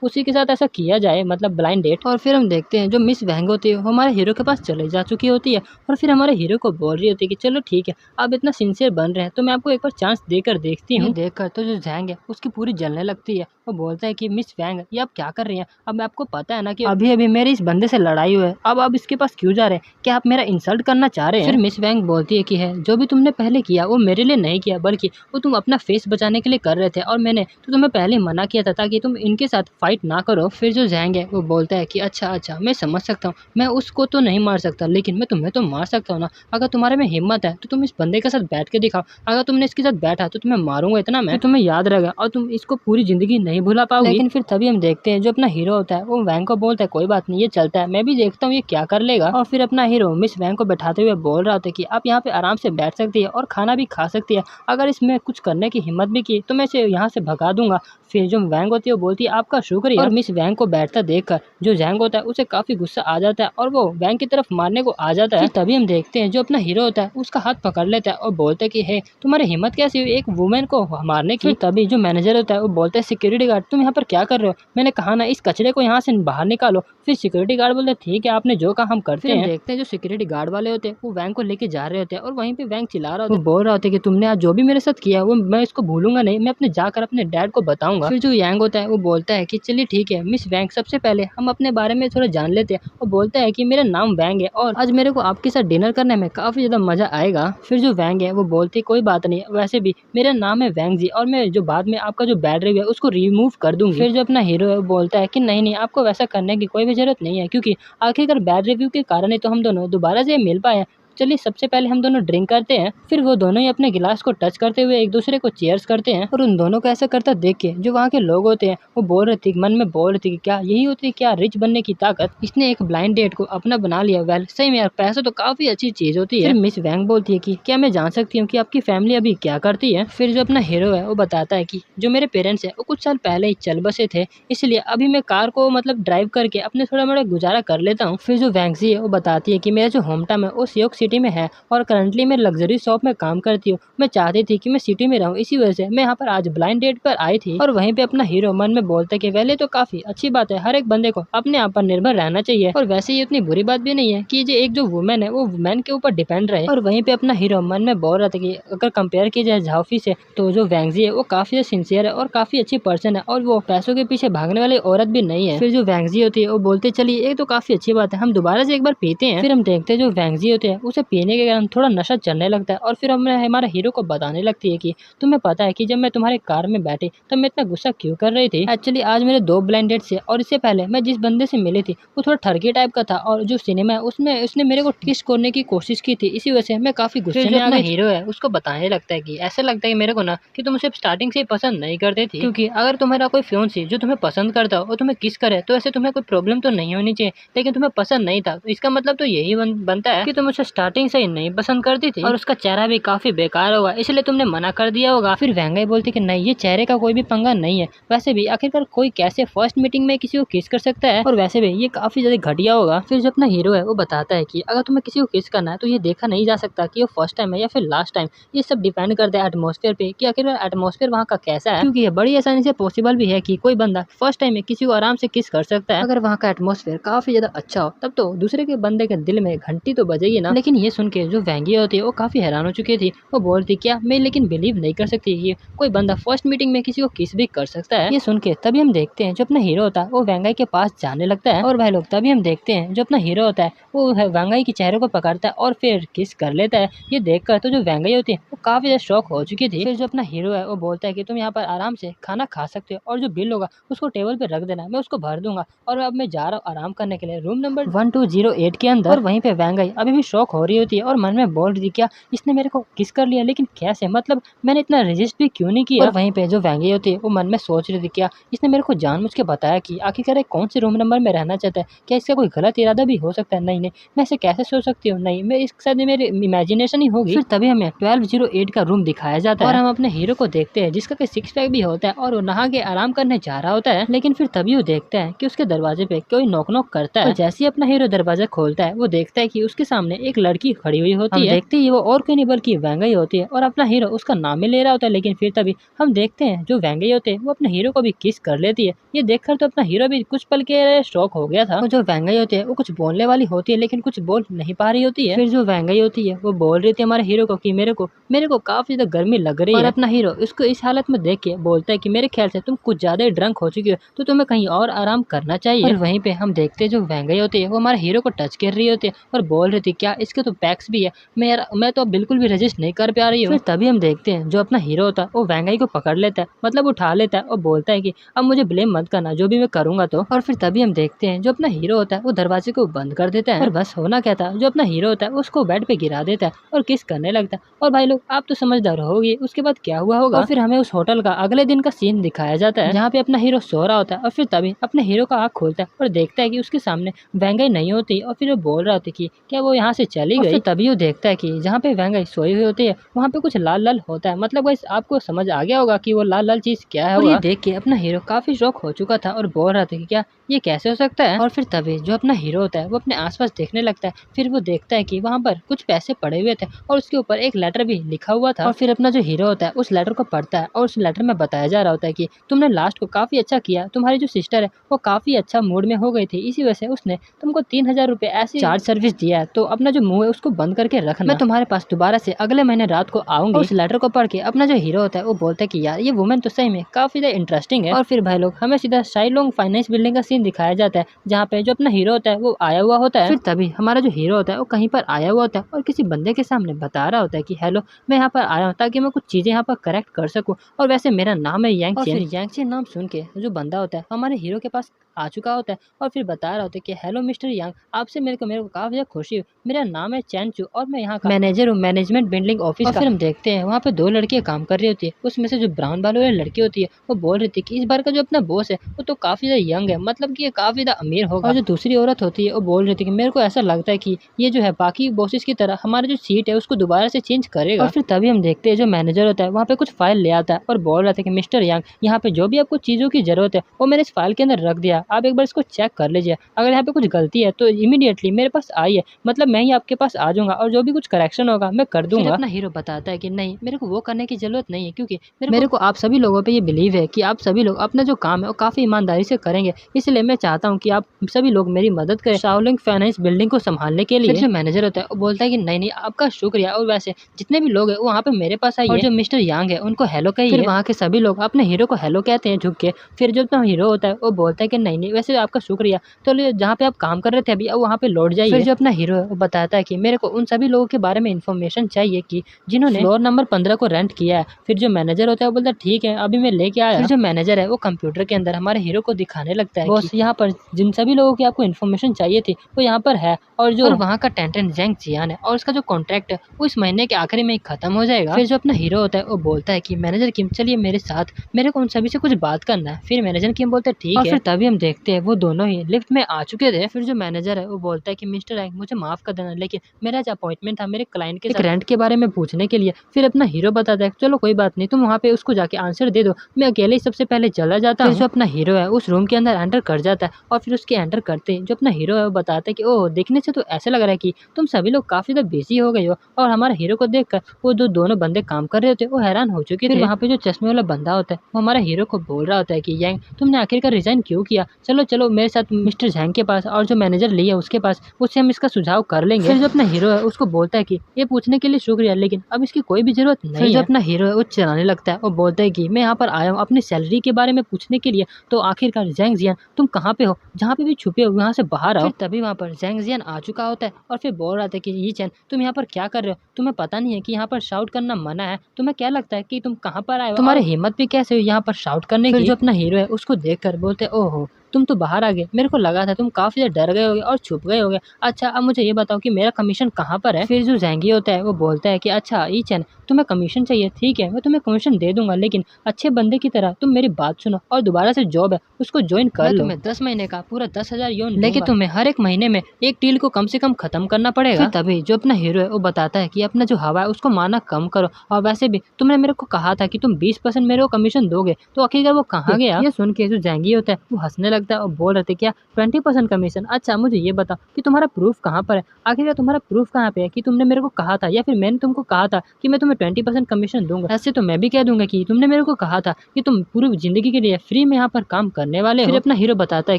उसी के साथ ऐसा किया जाए, मतलब ब्लाइंड डेट। और फिर हम देखते हैं जो मिस वैंग होती है वो हमारे हीरो के पास चले जा चुकी होती है और फिर हमारे हीरो को बोल रही होती है कि चलो ठीक है, आप इतना सिंसियर बन रहे हैं तो मैं आपको एक बार चांस देकर देखती हूँ। देखकर तो जो जैंग है उसकी पूरी जलने लगती है। वो बोलता है कि मिस वैंग ये आप क्या कर रही हैं, अब आपको पता है ना कि अभी अभी मेरी इस बंदे से लड़ाई हुई है, अब आप इसके पास क्यों जा रहे हैं, क्या आप मेरा इंसल्ट करना चाह रहे हैं? फिर मिस वैंग बोलती है कि है जो भी तुमने पहले किया वो मेरे लिए नहीं किया बल्कि वो तुम अपना फेस बचाने के लिए कर रहे थे और मैंने तो तुम्हें पहले ही मना किया था ताकि तुम इनके साथ फाइट ना करो। फिर जो जैंग है वो बोलता है कि अच्छा अच्छा मैं समझ सकता हूँ, मैं उसको तो नहीं मार सकता लेकिन मैं तुम्हें तो मार सकता हूँ ना, अगर तुम्हारे में हिम्मत है तो तुम इस बंदे के साथ बैठ के दिखाओ, अगर तुमने इसके साथ बैठा तो तुम्हें मारूंगा इतना मैं, तो तुम्हें याद रहेगा और तुम इसको पूरी जिंदगी नहीं भुला पाओगे। लेकिन फिर तभी हम देखते हैं जो अपना हीरो होता है वो वैंग को बोलता है कोई बात नहीं ये चलता है, मैं भी देखता हूँ ये क्या कर लेगा। और फिर अपना हीरो मिस वैंग को बैठाते हुए बोल रहा था कि आप यहाँ पे आराम से बैठ सकती है और खाना भी खा सकती है, अगर इसमें कुछ करने की हिम्मत भी की तो मैं इसे यहाँ से भगा दूंगा। फिर जो वैंग होती है वो बोलती है आपका शुक्रिया। और मिस वैंग को बैठता देखकर जो जैंग होता है उसे काफी गुस्सा आ जाता है और वो वैंग की तरफ मारने को आ जाता है। फिर तभी हम देखते हैं जो अपना हीरो होता है उसका हाथ पकड़ लेता है और बोलता है कि हे तुम्हारी हिम्मत कैसी हुई एक वुमेन को मारने की। फिर तभी जो मैनेजर होता है वो बोलता है सिक्योरिटी गार्ड तुम यहाँ पर क्या कर रहे हो, मैंने कहा ना इस कचरे को यहाँ से बाहर निकालो। फिर सिक्योरिटी गार्ड बोलते हैं ठीक है आपने जो कहा हम करते हैं। देखते हैं जो सिक्योरिटी गार्ड वाले होते हैं वो वैंग को लेके जा रहे होते हैं और वहीं पे वैंग चिल्ला रहा होता है, वो बोल रहा होता है कि तुमने आज जो भी मेरे साथ किया वो मैं इसको भूलूंगा नहीं, मैं अपने जाकर अपने डैड को बताऊंगा। फिर जो यांग होता है वो बोलता है कि चलिए ठीक है मिस वैंग सबसे पहले हम अपने बारे में थोड़ा जान लेते हैं, और बोलता है कि मेरा नाम वैंग है और आज मेरे को आपके साथ डिनर करने में काफी ज्यादा मजा आएगा। फिर जो वैंग है वो बोलती कोई बात नहीं, वैसे भी मेरा नाम है वैंग जी और मैं जो बाद में आपका जो बैड रिव्यू है उसको रिमूव कर दूंगी। फिर जो अपना हीरो है वो बोलता है कि नहीं नहीं आपको वैसा करने की कोई भी जरूरत नहीं है क्योंकि आखिरकार बैड रिव्यू के कारण ही तो हम दोनों दोबारा से मिल पाए हैं। चलिए सबसे पहले हम दोनों ड्रिंक करते हैं। फिर वो दोनों ही अपने गिलास को टच करते हुए एक दूसरे को चीयर्स करते हैं और उन दोनों को ऐसा करता देख के जो वहाँ के लोग होते हैं वो बोल रहे थे मन में बोल रहे थे कि क्या यही होती है क्या रिच बनने की ताकत, इसने एक ब्लाइंड डेट को अपना बना लिया। वेल सही में यार पैसा तो काफी अच्छी चीज होती है। फिर मिस वैंग बोलती है कि क्या मैं जान सकती हूँ कि आपकी फैमिली अभी क्या करती है। फिर जो अपना हीरो है वो बताता है कि जो मेरे पेरेंट्स है वो कुछ साल पहले ही चल बसे थे, इसलिए अभी मैं कार को मतलब ड्राइव करके अपने थोड़ा मोड़ा गुजारा कर लेता हूँ। फिर जो वैंगजी है वो बताती है कि मेरा जो होम टाउन है वो सियोक सिटी में है और करंटली मैं लग्जरी शॉप में काम करती हूँ, मैं चाहती थी कि मैं सिटी में रहूँ, इसी वजह से मैं यहाँ पर आज ब्लाइंड डेट पर आई थी। और वहीं पे अपना हीरो मन में बोलता है कि पहले तो काफी अच्छी बात है, हर एक बंदे को अपने आप पर निर्भर रहना चाहिए और वैसे ये उतनी बुरी बात भी नहीं है कि जो एक जो वुमेन है वो वुमेन के ऊपर डिपेंड रहे। और वहीं पे अपना हीरो मन में बोल रहा था कि अगर कंपेयर की जाए झाओफी से तो जो वैंगजी है वो काफी सिंसियर है और काफी अच्छी पर्सन है और वो पैसों के पीछे भागने वाली औरत भी नहीं है। फिर जो वैंगजी होती है वो बोलते चलिए ये तो काफी अच्छी बात है, हम दोबारा से एक बार पीते हैं। फिर हम देखते हैं जो वैंगजी होते हैं उसे पीने के कारण थोड़ा नशा चढ़ने लगता है और फिर हमारे हीरो को बताने लगती है कि तुम्हें पता है कि जब मैं तुम्हारे कार में बैठी तब मैं इतना गुस्सा क्यों कर रही थी। एक्चुअली आज मेरे 2 ब्लाइंड डेट्स है और इससे पहले मैं जिस बंदे से मिली थी वो थोड़ा ठरकी टाइप का था और जो सिनेमा है उसमें उसने मेरे को किस करने की कोशिश की थी, इसी वजह से मैं काफी गुस्से में आ गई। हीरो है उसको बताने लगता है कि ऐसा लगता है मेरे को ना कि तुम उसे स्टार्टिंग से ही पसंद नहीं करते थे, क्योंकि अगर तुम्हारा कोई फियांसी जो तुम्हें पसंद करता हो और तुम्हें किस करे तो ऐसे तुम्हें कोई प्रॉब्लम तो नहीं होनी चाहिए, लेकिन तुम्हें पसंद नहीं था तो इसका मतलब तो यही बनता है कि तुम उसे स्टार्टिंग से ही नहीं पसंद करती थी और उसका चेहरा भी काफी बेकार होगा इसलिए तुमने मना कर दिया होगा। फिर वैंगाई बोलती कि नहीं ये चेहरे का कोई भी पंगा नहीं है, वैसे भी आखिरकार कोई कैसे फर्स्ट मीटिंग में किसी को किस कर सकता है और वैसे भी ये काफी ज्यादा घटिया होगा। फिर जो अपना हीरो है वो बताता है कि अगर तुम्हें किसी को किस करना है तो ये देखा नहीं जा सकता कि वो फर्स्ट टाइम है या फिर लास्ट टाइम, ये सब डिपेंड करता है एटमोस्फेयर पे कि आखिरकार एटमोस्फेयर वहाँ का कैसा है, क्योंकि ये बड़ी आसानी से पॉसिबल भी है कि कोई बंदा फर्स्ट टाइम में किसी को आराम से किस कर सकता है अगर वहाँ का एटमोस्फेयर काफी ज्यादा अच्छा हो, तब तो दूसरे के बंदे के दिल में घंटी तो बजेगी ना। लेकिन लेकिन ये सुन के जो वेंगी होती है वो काफी हैरान हो चुकी थी। वो बोल रही क्या मैं लेकिन बिलीव नहीं कर सकती कि कोई बंदा फर्स्ट मीटिंग में किसी को किस भी कर सकता है। ये सुन के तभी हम देखते हैं जो अपना हीरो होता है वो वेंगाई के पास जाने लगता है और भाई लोग तभी हम देखते हैं जो अपना हीरो होता है वो वेंगाई के चेहरे को पकड़ता है और फिर किस कर लेता है। ये देखकर तो जो वेंगाई होती है वो काफी ज्यादा शॉक हो चुकी थी। फिर जो अपना हीरो है वो बोलता है कि तुम यहाँ पर आराम से खाना खा सकते हो और जो बिल होगा उसको टेबल पे रख देना, मैं उसको भर दूंगा और अब मैं जा रहा हूँ आराम करने के लिए रूम नंबर 1208 के अंदर। और वहीं पे वेंगाई अभी भी शॉक हो रही होती है और मन में बोल रही थी क्या इसने मेरे को किस कर लिया, लेकिन कैसे, मतलब मैंने इतना रेजिस्ट भी क्यों नहीं किया। और वहीं पे जो वेंगाई होती है वो मन में सोच रही थी क्या इसने मेरे को जानबूझ के बताया कि आखिरकार कौन से रूम नंबर में रहना चाहता है, क्या इसका कोई गलत इरादा भी हो सकता है। नहीं नहीं, मैं ऐसे कैसे सोच सकती हूँ, नहीं मैं इसके साथ मेरी इमेजिनेशन ही होगी। फिर तभी हमें 1208 का रूम दिखाया जाता है और हम अपने हीरो को देखते हैं जिसका सिक्स पैक भी होता है और वो नहा के आराम करने जा रहा होता है। लेकिन फिर तभी वो देखता है कि उसके दरवाजे पे कोई नॉक नॉक करता है। जैसे ही अपना हीरो दरवाजा खोलता है वो देखता है कि उसके सामने एक लड़की खड़ी हुई होती है। देखते ही वो और कोई नहीं बल्कि वेंगाई होती है और अपना हीरो उसका नाम ही ले रहा होता है। लेकिन फिर तभी हम देखते हैं जो वेंगाई होते हैं वो अपने हीरो को भी किस कर लेती है। ये देखकर तो अपना हीरो भी कुछ पल के शॉक हो गया था। जो वेंगाई होती है वो कुछ बोलने वाली होती है लेकिन कुछ बोल नहीं पा रही होती है। फिर जो वेंगाई होती है वो बोल रही थी हमारे हीरो को कि मेरे को काफी ज्यादा गर्मी लग रही है। और अपना हीरो इसको इस हालत में देख के बोलता है कि मेरे ख्याल से तुम कुछ ज्यादा ही ड्रंक हो चुकी हो तो तुम्हें कहीं और आराम करना चाहिए। और वहीं पे हम देखते हैं जो वेंगाई होती है वो हमारे हीरो को टच कर रही होती है और बोल रही थी क्या इसके तो पैक्स भी है, मैं तो बिल्कुल भी रजिस्ट नहीं कर पा रही हूँ। फिर तभी हम देखते हैं जो अपना हीरो होता है वो वेंगाई को पकड़ लेता है, मतलब उठा लेता है और बोलता है कि अब मुझे ब्लेम मत करना जो भी मैं करूंगा तो। और फिर तभी हम देखते हैं जो अपना हीरो होता है वो दरवाजे को बंद कर देता है और बस होना क्या था, जो अपना हीरो होता है उसको बेड पे गिरा देता है और किस करने लगता है। और भाई लोग आप तो समझदार होगी उसके बाद क्या हुआ होगा। और फिर हमें उस होटल का अगले दिन का सीन दिखाया जाता है जहाँ पे अपना हीरो सो रहा होता है और फिर तभी अपने हीरो का आँख खोलता है और देखता है कि उसके सामने वेंगाई नहीं होती और फिर वो बोल रहा था कि क्या वो यहाँ से चली गई। तभी वो देखता है कि जहाँ पे वेंगाई सोई हुई होती है वहाँ पे कुछ लाल लाल होता है, मतलब गाइस आपको समझ आ गया होगा कि वो लाल लाल चीज क्या है। और ये देख के अपना हीरो काफी शॉक हो चुका था और बोल रहा था कि क्या ये कैसे हो सकता है। और फिर तभी जो अपना हीरो होता है वो अपने आसपास देखने लगता है, फिर वो देखता है कि वहाँ पर कुछ पैसे पड़े हुए थे और उसके ऊपर एक लेटर भी लिखा हुआ था। और फिर अपना जो हीरो होता है उस लेटर को पढ़ता है और उस लेटर में बताया जा रहा होता है कि तुमने लास्ट को काफी अच्छा किया, तुम्हारी जो सिस्टर है वो काफी अच्छा मूड में हो गई थी, इसी वजह से उसने तुमको 3000 रुपए ऐसी चार्ज सर्विस दिया है, तो अपना जो मुंह है उसको बंद करके रखना, मैं तुम्हारे पास दोबारा से अगले महीने रात को आऊंगी। उस लेटर को पढ़ के अपना जो हीरो होता है वो बोलता है कि यार ये वुमेन तो सही में काफी ज्यादा इंटरेस्टिंग है। और फिर भाई लोग हमें सीधा शाइलोंग फाइनेंस बिल्डिंग का सीन दिखाया जाता है जहाँ पे जो अपना हीरो होता है वो आया हुआ होता है। फिर तभी हमारा जो हीरो होता है वो कहीं पर आया हुआ होता है और किसी बंदे के सामने बता रहा होता है कि हेलो मैं यहाँ पर आया हूँ ताकि मैं कुछ चीजें यहाँ पर करेक्ट कर सकूँ और वैसे मेरा नाम है यांग चेन। और फिर यांग चेन नाम सुन के जो बंदा होता है हमारे हीरो के पास आ चुका होता है और फिर बता रहा होता है कि हेलो मिस्टर यांग, आपसे मेरे को काफी ज्यादा खुशी हुई, मेरा नाम है चैन चू और मैं यहाँ का मैनेजर हूँ मैनेजमेंट बिल्डिंग ऑफिस का। फिर हम देखते हैं वहाँ पे दो लड़कियां काम कर रही होती है, उसमें से जो ब्राउन बालों वाली लड़की होती है वो बोल रही थी कि इस बार का जो अपना बॉस है वो तो काफी ज्यादा यंग है, मतलब कि ये काफी ज्यादा अमीर होगा। और जो दूसरी औरत होती है वो बोल रही थी कि मेरे को ऐसा लगता है कि ये जो है बाकी बॉसेस की तरह हमारा जो सीट है उसको दोबारा से चेंज करेगा। और फिर तभी हम देखते हैं जो मैनेजर होता है वहाँ पे कुछ फाइल ले आता है और बोल रहा था कि मिस्टर यांग यहाँ पे जो भी आपको चीजों की जरूरत है वो मैंने इस फाइल के अंदर रख दिया, आप एक बार इसको चेक कर लीजिए, अगर यहाँ पे कुछ गलती है तो इमीडिएटली मेरे पास आइए, मतलब मैं ही आपके पास आ जाऊंगा और जो भी कुछ करेक्शन होगा मैं कर दूंगा। अपना हीरो बताता है कि नहीं मेरे को वो करने की जरूरत नहीं है क्योंकि मेरे को आप सभी लोगों पे ये बिलीव है कि आप सभी लोग अपना जो काम है वो काफी ईमानदारी से करेंगे, इसलिए मैं चाहता हूँ कि आप सभी लोग मेरी मदद करें शाओलिंग फाइनेंस बिल्डिंग को संभालने के लिए। जो मैनेजर होता है वो बोलता है कि नहीं नहीं आपका शुक्रिया, और वैसे जितने भी लोग हैं वो वहाँ पे मेरे पास आइए और जो मिस्टर यांग है उनको हेलो कहिए। फिर वहाँ के सभी लोग अपने हीरो को हेलो कहते हैं झुक के। फिर जो अपना हीरो होता है वो बोलता है कि नहीं नहीं वैसे आपका शुक्रिया, तो जहाँ पे आप काम कर रहे थे अभी अब वहाँ पे लौट जाइए। फिर जो अपना हीरो है वो बताता है कि मेरे को उन सभी लोगों के बारे में इन्फॉर्मेशन चाहिए कि जिन्होंने फ्लोर नंबर 15 को रेंट किया है। फिर जो मैनेजर होता है वो बोलता है ठीक है अभी मैं लेके आया। फिर जो मैनेजर है वो कंप्यूटर के अंदर हमारे हीरो को दिखाने लगता है बॉस यहाँ पर जिन सभी लोगों की आपको इन्फॉर्मेशन चाहिए थी वो यहाँ पर है और जो वहाँ का टेंटेन जैंग जियान है और उसका जो कॉन्ट्रैक्ट है वो इस महीने के आखिरी में खत्म हो जाएगा। फिर जो अपना हीरो होता है वो बोलता है कि मैनेजर किम चलिए मेरे साथ, मेरे को उन सभी से कुछ बात करना है। फिर मैनेजर किम बोलते हैं ठीक है। फिर तभी हम देखते हैं वो दोनों ही लिफ्ट में आ चुके थे। फिर जो मैनेजर है वो बोलता है कि मिस्टर रैंक मुझे माफ कर देना लेकिन मेरा जो अपॉइंटमेंट था मेरे क्लाइंट के साथ रेंट के बारे में पूछने के लिए। फिर अपना हीरो बताता है चलो कोई बात नहीं तुम वहाँ पे उसको जाके आंसर दे दो, मैं अकेले ही सबसे पहले चला जाता हूँ। जो अपना हीरो है उस रूम के अंदर एंटर कर जाता है और फिर उसके एंटर करते जो अपना हीरो है वो बताता है कि ओह देखने से तो ऐसा लग रहा है कि तुम सभी लोग काफी ज्यादा बिजी हो गए हो। और हमारे हीरो को देखकर वो जो दोनों बंदे काम कर रहे होते वो हैरान हो चुके थे। वहाँ पे जो चश्मे वाला बंदा होता है वो हमारे हीरो को बोल रहा होता है कि यांग तुमने आखिरकार रिजाइन क्यों किया, चलो चलो मेरे साथ मिस्टर जैंग के पास और जो मैनेजर लिया उसके पास, उससे हम इसका सुझाव कर लेंगे। फिर फिर जो अपना हीरो है उसको बोलता है कि ये पूछने के लिए शुक्रिया, लेकिन अब इसकी कोई भी जरूरत नहीं है। फिर जो अपना हीरो है वो चिल्लाने लगता है और बोलता है कि मैं यहाँ पर आया हूँ अपनी सैलरी के बारे में पूछने के लिए, तो आखिरकार ज़ैंग जियान तुम कहाँ पे हो, जहाँ पे भी छुपे हो यहाँ से बाहर आओ। फिर तभी वहाँ पर ज़ैंग जियान आ चुका होता है और फिर बोल रहा था कि ये चैन तुम यहाँ पर क्या कर रहे हो, तुम्हें पता नहीं है कि यहाँ पर शाउट करना मना है, तुम्हें क्या लगता है कि तुम कहाँ पर आए हो, तुम्हारी हिम्मत भी कैसे हुई यहाँ पर शाउट करने की। फिर जो अपना हीरो है उसको देख कर बोलते ओहो तुम तो बाहर आ गए, मेरे को लगा था तुम काफी ज्यादा डर गए होगे और छुप गए होगे। अच्छा अब मुझे ये बताओ कि मेरा कमीशन कहाँ पर है। फिर जो ज़ैंगी होता है वो बोलता है कि अच्छा ई चैन तुम्हें कमीशन चाहिए, ठीक है मैं तुम्हें कमीशन दे दूंगा, लेकिन अच्छे बंदे की तरह तुम मेरी बात सुनो और दोबारा से जॉब है उसको ज्वाइन कर लो। तुम्हें 10 महीने का पूरा 10,000 योन, लेकिन तुम्हें हर एक महीने में एक डील को कम से कम खत्म करना पड़ेगा। फिर तभी जो अपना हीरो है वो बताता है कि अपना जो हवा है उसको माना कम करो, और वैसे भी तुमने मेरे को कहा था कि तुम 20% मेरे को कमीशन दोगे, तो आखिरकार वो कहाँ गया। ये सुन के जो ज़ैंगी होता है वो हंसने लगता है और बोल रहे थे क्या 20% कमीशन, अच्छा मुझे ये बताओ कि तुम्हारा प्रूफ कहाँ पर है, आखिरकार तुम्हारा प्रूफ कहाँ पे है कि तुमने मेरे को कहा था या फिर मैंने तुमको कहा था कि मैं तुम्हें 20% कमीशन दूंगा। ऐसे तो मैं भी कह दूंगा कि तुमने मेरे को कहा था कि तुम पूरी जिंदगी के लिए फ्री में यहाँ पर काम करने वाले हो। फिर अपना हीरो बताता है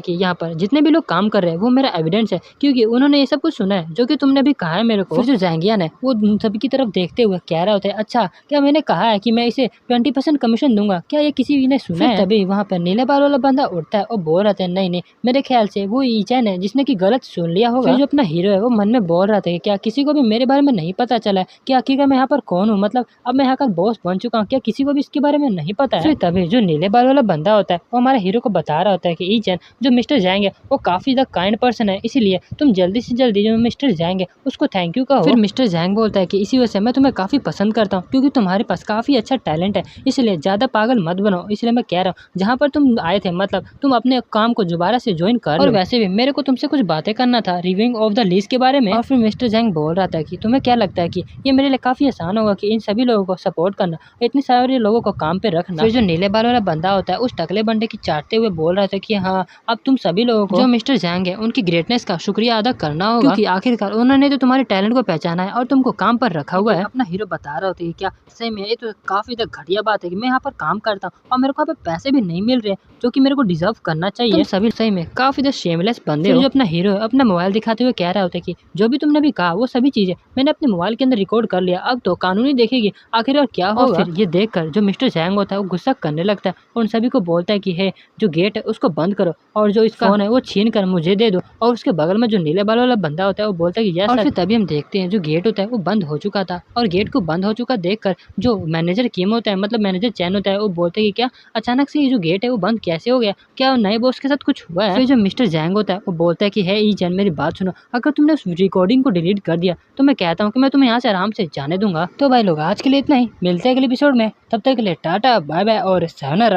कि यहाँ पर जितने भी लोग काम कर रहे हैं वो मेरा एविडेंस है, क्योंकि उन्होंने ये सब कुछ सुना है जो कि तुमने भी कहा है मेरे को। फिर जो ज़ैंगियन है वो सभी की तरफ देखते हुए कह रहा होता है अच्छा क्या मैंने कहा है कि मैं इसे 20% कमीशन दूंगा, क्या ये किसी ने सुना है। तभी वहाँ पर नीले बाल वाला बंदा उठता है और बोल रहा था नहीं नहीं मेरे ख्याल से वो ईचैन है जिसने की गलत सुन लिया होगा। फिर जो अपना हीरो है वो मन में बोल रहा था कि क्या किसी को भी मेरे बारे में नहीं पता चला है कि आखिरकार मैं यहाँ पर कौन हूँ, मतलब अब मैं यहाँ का बॉस बन चुका हूँ, क्या किसी को भी इसके बारे में नहीं पता है। फिर तभी जो नीले बाल वाला बंदा होता है वो हमारे हीरो को बता रहा होता है कि ईचैन जो मिस्टर ज़ैंग है वो काफी ज्यादा काइंड पर्सन है, इसीलिए तुम जल्दी से जल्दी जो मिस्टर ज़ैंग है उसको थैंक यू कहो। फिर मिस्टर ज़ैंग बोलता है कि इसी वजह से मैं तुम्हें काफी पसंद करता हूँ, क्योंकि तुम्हारे पास काफी अच्छा टैलेंट है, इसलिए ज्यादा पागल मत बनो, इसलिए मैं कह रहा हूँ जहाँ पर तुम आए थे मतलब तुम अपने काम को दोबारा से ज्वाइन कर लो। और वैसे भी मेरे को तुमसे कुछ बातें करना था रिव्यूइंग ऑफ द लीज के बारे में। और फिर मिस्टर ज़ैंग बोल रहा था कि तुम्हें क्या लगता है कि ये मेरे लिए काफी आसान होगा कि इन सभी लोगों को सपोर्ट करना, इतने सारे लोगों को काम पे रखना। फिर जो नीले बाल वाला बंदा होता है उस टकले बंदे की चाटते हुए बोल रहा था कि हाँ अब तुम सभी लोगों को जो मिस्टर ज़ैंग है उनकी ग्रेटनेस का शुक्रिया अदा करना होगा, क्योंकि आखिरकार उन्होंने तो तुम्हारे टैलेंट को पहचाना है और तुमको काम पर रखा हुआ है। अपना हीरो बता रहा होता है क्या सही में ये तो काफी घटिया बात है कि मैं यहाँ पर काम करता हूँ और मेरे को यहाँ पे पैसे भी नहीं मिल रहे जो कि मेरे को डिजर्व करना चाहिए। तुम सभी सही में काफी शेमलेस बंदे हो। जो अपना हीरो है अपना मोबाइल दिखाते हुए कह रहा होता है कि जो भी तुमने भी कहा वो सभी चीजें मैंने अपने मोबाइल के अंदर रिकॉर्ड कर लिया, अब तो कानूनी देखेगी आखिर क्या होगा। फिर ये देखकर जो मिस्टर ज़ैंग होता है वो गुस्सा करने लगता है और उन सभी को बोलता है कि है जो गेट है उसको बंद करो और जो इसका फोन है वो छीन कर मुझे दे दो। और उसके बगल में जो नीले बाल वाला बंदा होता है वो बोलता है कि यस। और फिर तभी हम देखते हैं जो गेट होता है वो बंद हो चुका था, और गेट को बंद हो चुका देखकर जो मैनेजर किम होता है मतलब मैनेजर चैन होता है वो बोलते हैं कि क्या अचानक से ये जो गेट है वो बंद कैसे हो गया, क्या नए बॉस के साथ कुछ हुआ है। फिर जो मिस्टर ज़ैंग होता है वो बोलता है कि है ई चैन मेरी बात सुनो, अगर तुमने उस रिकॉर्डिंग को डिलीट कर दिया तो मैं कहता हूँ कि मैं तुम्हें यहाँ से आराम से जाने दूंगा। तो भाई लोग आज के लिए इतना ही, मिलते हैं अगले एपिसोड में, तब तक के लिए टाटा बाय बाय और sayonara।